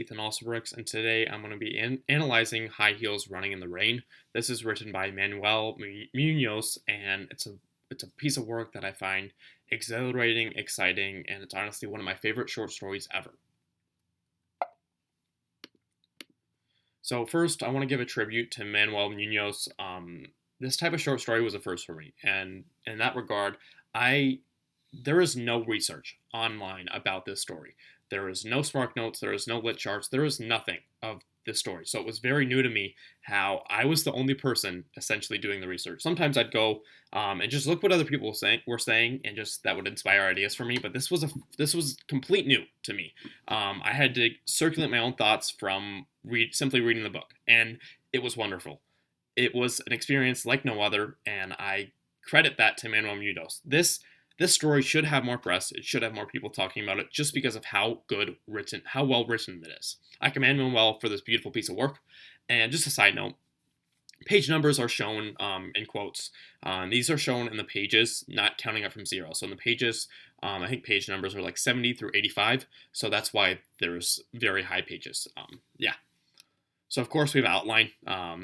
Ethan Alsobrooks, and today I'm going to be analyzing High Heels Running in the Rain. This is written by Manuel Munoz, and it's a piece of work that I find exhilarating, exciting, and it's honestly one of my favorite short stories ever. So first, I want to give a tribute to Manuel Munoz. This type of short story was a first for me, and in that regard, I there is no research online about this story. There is no Spark Notes, there is no lit charts, there is nothing of this story. So it was very new to me how I was the only person essentially doing the research. Sometimes I'd go and just look what other people were saying, and just that would inspire ideas for me. But this was complete new to me. I had to circulate my own thoughts from simply reading the book, and it was wonderful. It was an experience like no other, and I credit that to Manuel Munoz. This story should have more press. It should have more people talking about it just because of how well written it is. I commend Manuel for this beautiful piece of work. And just a side note, page numbers are shown in quotes. These are shown in the pages, not counting up from zero. So in the pages, I think page numbers are like 70 through 85. So that's why there's very high pages. Yeah. So, of course, we have outline.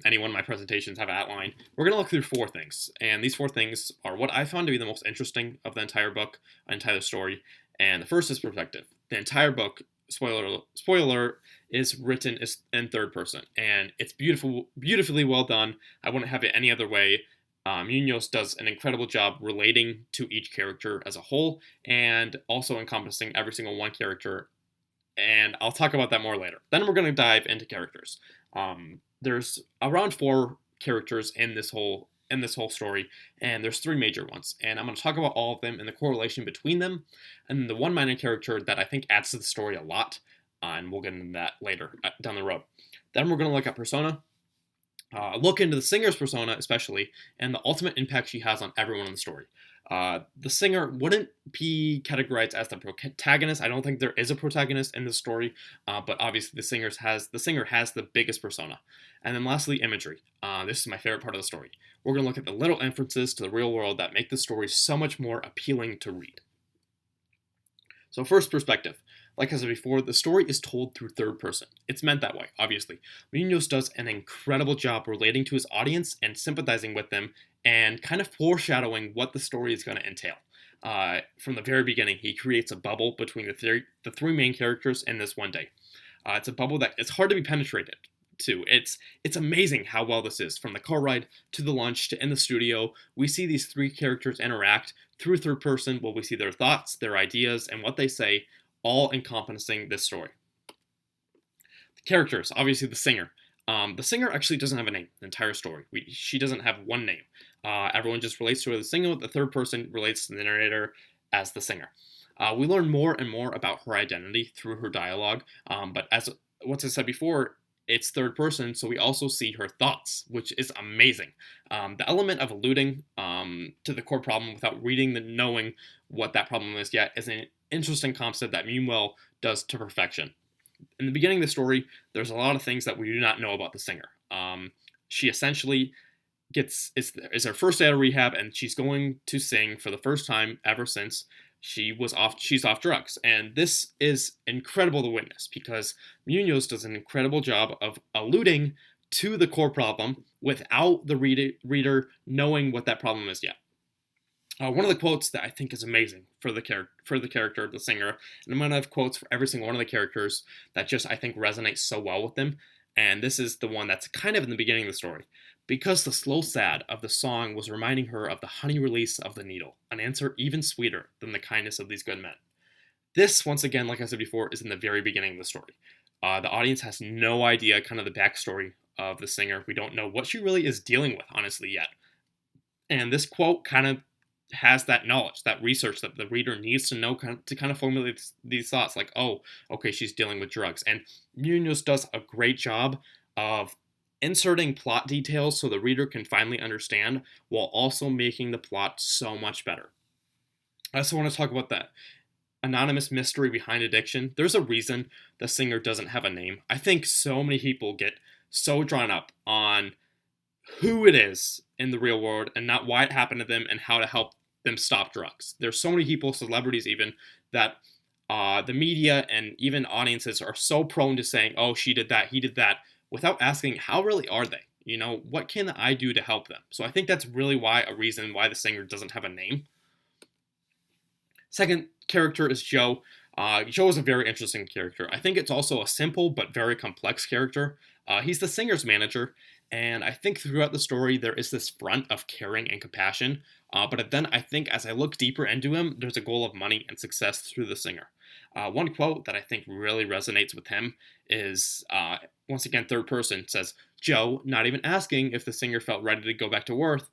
Any one of my presentations have outline. We're going to look through four things. And these four things are what I found to be the most interesting of the entire book, entire story. And the first is perspective. The entire book, spoiler, is written in third person. And it's beautifully well done. I wouldn't have it any other way. Munoz does an incredible job relating to each character as a whole and also encompassing every single one character, and I'll talk about that more later. Then we're going to dive into characters. There's around four characters in this whole story, and there's three major ones. And I'm going to talk about all of them and the correlation between them, and the one minor character that I think adds to the story a lot, and we'll get into that later down the road. Then we're going to look at persona, look into the singer's persona especially, and the ultimate impact she has on everyone in the story. The singer wouldn't be categorized as the protagonist. I don't think there is a protagonist in the story, but obviously the singer has the biggest persona. And then lastly, imagery. This is my favorite part of the story. We're going to look at the little inferences to the real world that make the story so much more appealing to read. So first, perspective. Like I said before, the story is told through third person. It's meant that way, obviously. Munoz does an incredible job relating to his audience and sympathizing with them and kind of foreshadowing what the story is going to entail. From the very beginning, he creates a bubble between the three main characters in this one day. It's a bubble that it's hard to be penetrated to. It's amazing how well this is. From the car ride to the lunch to in the studio, we see these three characters interact through third person where we see their thoughts, their ideas, and what they say, all encompassing this story. The characters, obviously the singer. The singer actually doesn't have a name, the entire story. She doesn't have one name. Everyone just relates to her as the singer. The third person relates to the narrator as the singer. We learn more and more about her identity through her dialogue, but as what I said before, it's third person, so we also see her thoughts, which is amazing. The element of alluding to the core problem without knowing what that problem is yet is an interesting concept that Manuel does to perfection. In the beginning of the story, there's a lot of things that we do not know about the singer. She essentially is her first day out of rehab, and she's going to sing for the first time ever since she's off drugs. And this is incredible to witness because Munoz does an incredible job of alluding to the core problem without the reader knowing what that problem is yet. One of the quotes that I think is amazing for the character, the singer, and I'm going to have quotes for every single one of the characters that just I think resonates so well with them, and this is the one that's kind of in the beginning of the story. Because the slow sad of the song was reminding her of the honey release of the needle, an answer even sweeter than the kindness of these good men. This, once again, like I said before, is in the very beginning of the story. The audience has no idea kind of the backstory of the singer. We don't know what she really is dealing with, honestly, yet. And this quote kind of has that knowledge, that research that the reader needs to know to kind of formulate these thoughts like, oh, okay, she's dealing with drugs. And Munoz does a great job of inserting plot details so the reader can finally understand while also making the plot so much better. I also want to talk about that anonymous mystery behind addiction. There's a reason the singer doesn't have a name. I think so many people get so drawn up on who it is in the real world and not why it happened to them and how to help them stop drugs. There's so many people, celebrities even, that The media and even audiences are so prone to saying, oh, she did that, he did that, without asking, how really are they? What can I do to help them? So I think that's really a reason why the singer doesn't have a name. Second character is Joe. Joe is a very interesting character. I think it's also a simple but very complex character. He's the singer's manager, and I think throughout the story there is this front of caring and compassion. But then I think as I look deeper into him, there's a goal of money and success through the singer. One quote that I think really resonates with him is, once again, third person says, Joe, not even asking if the singer felt ready to go back to work,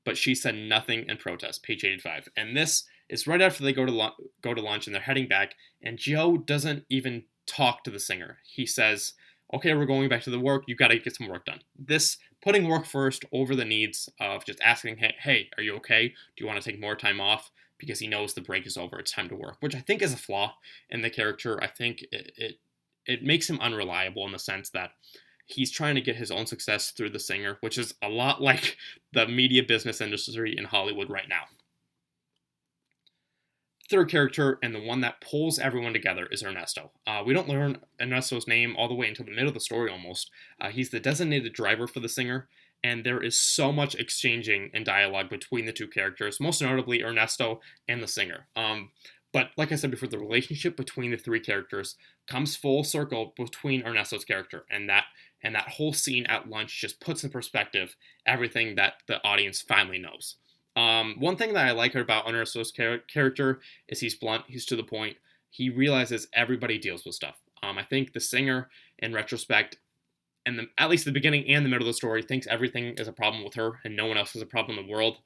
but she said nothing in protest, page 85. And this is right after they go to lunch and they're heading back, and Joe doesn't even talk to the singer. He says, okay, we're going back to the work. You got to get some work done. This putting work first over the needs of just asking, hey, are you okay? Do you want to take more time off? Because he knows the break is over. It's time to work, which I think is a flaw in the character. I think it makes him unreliable in the sense that he's trying to get his own success through the singer, which is a lot like the media business industry in Hollywood right now. Third character, and the one that pulls everyone together, is Ernesto. We don't learn Ernesto's name all the way until the middle of the story almost. He's the designated driver for the singer, and there is so much exchanging and dialogue between the two characters, most notably Ernesto and the singer. But like I said before, the relationship between the three characters comes full circle between Ernesto's character, and that whole scene at lunch just puts in perspective everything that the audience finally knows. One thing that I like about Ernesto's character is he's blunt, he's to the point. He realizes everybody deals with stuff. I think the singer, in retrospect, and at least the beginning and the middle of the story, thinks everything is a problem with her and no one else has a problem in the world,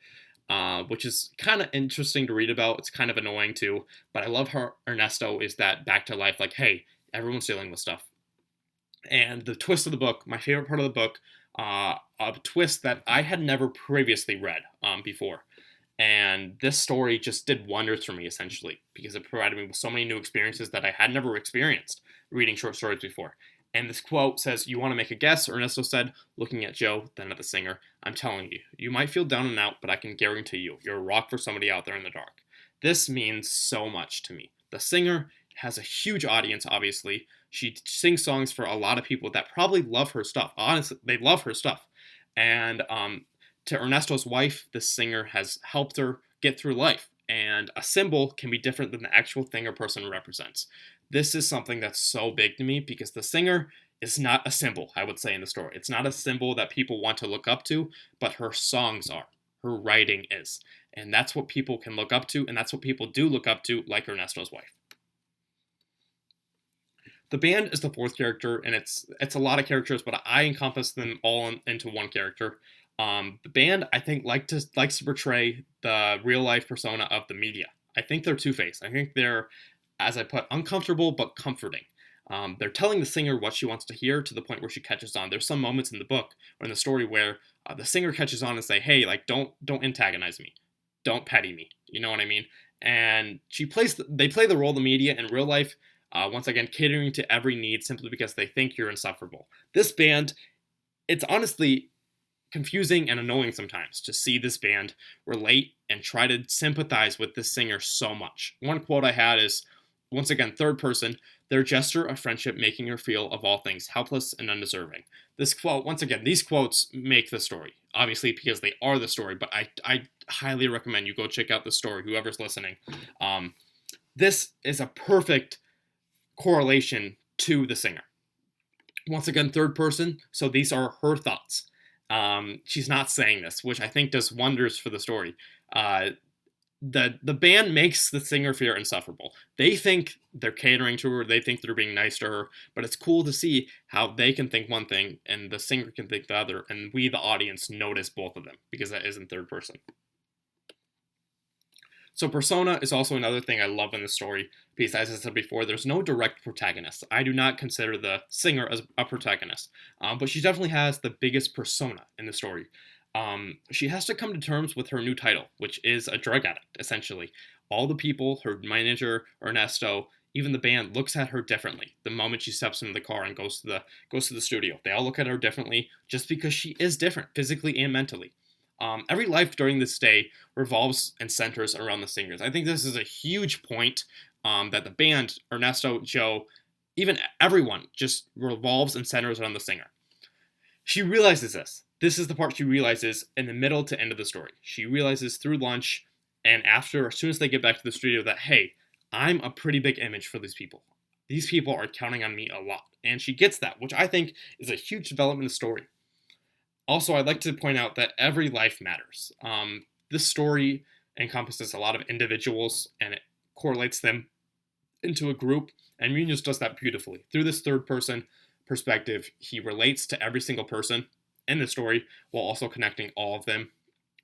which is kind of interesting to read about. It's kind of annoying too, but I love how Ernesto is that back to life, like, hey, everyone's dealing with stuff. And the twist of the book, my favorite part of the book, a twist that I had never previously read before. And this story just did wonders for me, essentially, because it provided me with so many new experiences that I had never experienced reading short stories before. And this quote says, you want to make a guess? Ernesto said, looking at Joe, then at the singer. I'm telling you, you might feel down and out, but I can guarantee you're a rock for somebody out there in the dark. This means so much to me. The singer has a huge audience, obviously. She sings songs for a lot of people that probably love her stuff. Honestly, they love her stuff. And to Ernesto's wife, this singer has helped her get through life. And a symbol can be different than the actual thing a person represents. This is something that's so big to me because the singer is not a symbol, I would say, in the story. It's not a symbol that people want to look up to, but her songs are. Her writing is. And that's what people can look up to, and that's what people do look up to, like Ernesto's wife. The band is the fourth character, and it's a lot of characters, but I encompass them all into one character. The band, I think, likes to portray the real-life persona of the media. I think they're two-faced. I think they're, as I put, uncomfortable but comforting. They're telling the singer what she wants to hear to the point where she catches on. There's some moments in the book or in the story where the singer catches on and say, hey, like, don't antagonize me. Don't petty me. You know what I mean? And they play the role of the media in real life, once again, catering to every need simply because they think you're insufferable. This band, it's honestly confusing and annoying sometimes to see this band relate and try to sympathize with this singer so much. One quote I had is, once again, third person, their gesture of friendship making her feel, of all things, helpless and undeserving. This quote, once again, these quotes make the story, obviously because they are the story, but I highly recommend you go check out the story, whoever's listening. This is a perfect correlation to the singer. Once again, third person, so these are her thoughts. She's not saying this, which I think does wonders for the story. The band makes the singer feel insufferable. They think they're catering to her, they think they're being nice to her, but it's cool to see how they can think one thing and the singer can think the other, and we, the audience, notice both of them, because that isn't third person. So persona is also another thing I love in the story, because as I said before, there's no direct protagonist. I do not consider the singer as a protagonist, but she definitely has the biggest persona in the story. She has to come to terms with her new title, which is a drug addict, essentially. All the people, her manager, Ernesto, even the band, looks at her differently the moment she steps into the car and goes to the studio. They all look at her differently just because she is different, physically and mentally. Every life during this day revolves and centers around the singers. I think this is a huge point that the band, Ernesto, Joe, even everyone just revolves and centers around the singer. She realizes this. This is the part she realizes in the middle to end of the story. She realizes through lunch and after, as soon as they get back to the studio, that, hey, I'm a pretty big image for these people. These people are counting on me a lot. And she gets that, which I think is a huge development in the story. Also, I'd like to point out that every life matters. This story encompasses a lot of individuals and it correlates them into a group, and Munoz does that beautifully. Through this third person perspective, he relates to every single person in the story while also connecting all of them.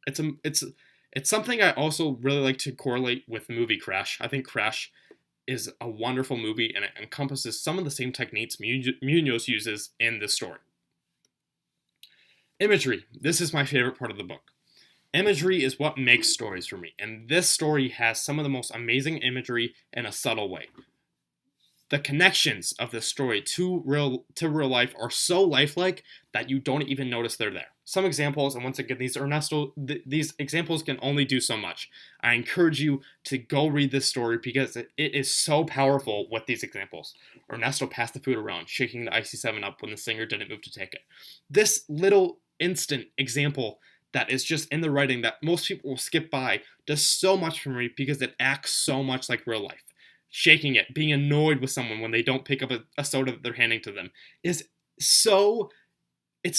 It's something I also really like to correlate with the movie Crash. I think Crash is a wonderful movie and it encompasses some of the same techniques Munoz uses in this story. Imagery. This is my favorite part of the book. Imagery is what makes stories for me, and this story has some of the most amazing imagery in a subtle way. The connections of this story to real life are so lifelike that you don't even notice they're there. Some examples, and once again, these examples can only do so much. I encourage you to go read this story because it is so powerful with these examples. Ernesto passed the food around, shaking the icy 7-Up when the singer didn't move to take it. This little instant example that is just in the writing that most people will skip by does so much for me because it acts so much like real life. Shaking it, being annoyed with someone when they don't pick up a soda that they're handing to them is so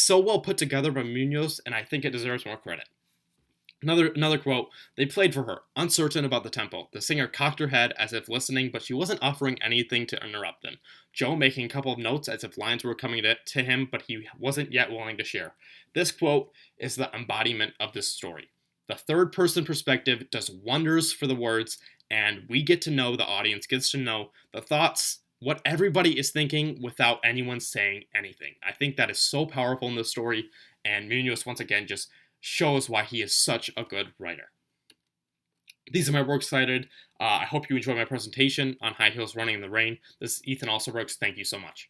well put together by Munoz, and I think it deserves more credit. Another quote, they played for her, uncertain about the tempo. The singer cocked her head as if listening, but she wasn't offering anything to interrupt them. Joe making a couple of notes as if lines were coming to him, but he wasn't yet willing to share. This quote is the embodiment of this story. The third person perspective does wonders for the words, and we get to know, the audience gets to know the thoughts, what everybody is thinking without anyone saying anything. I think that is so powerful in the story, and Munoz once again just shows why he is such a good writer. These are my works cited. I hope you enjoyed my presentation on High Heels Running in the Rain. This is Ethan Alsobrooks. Thank you so much.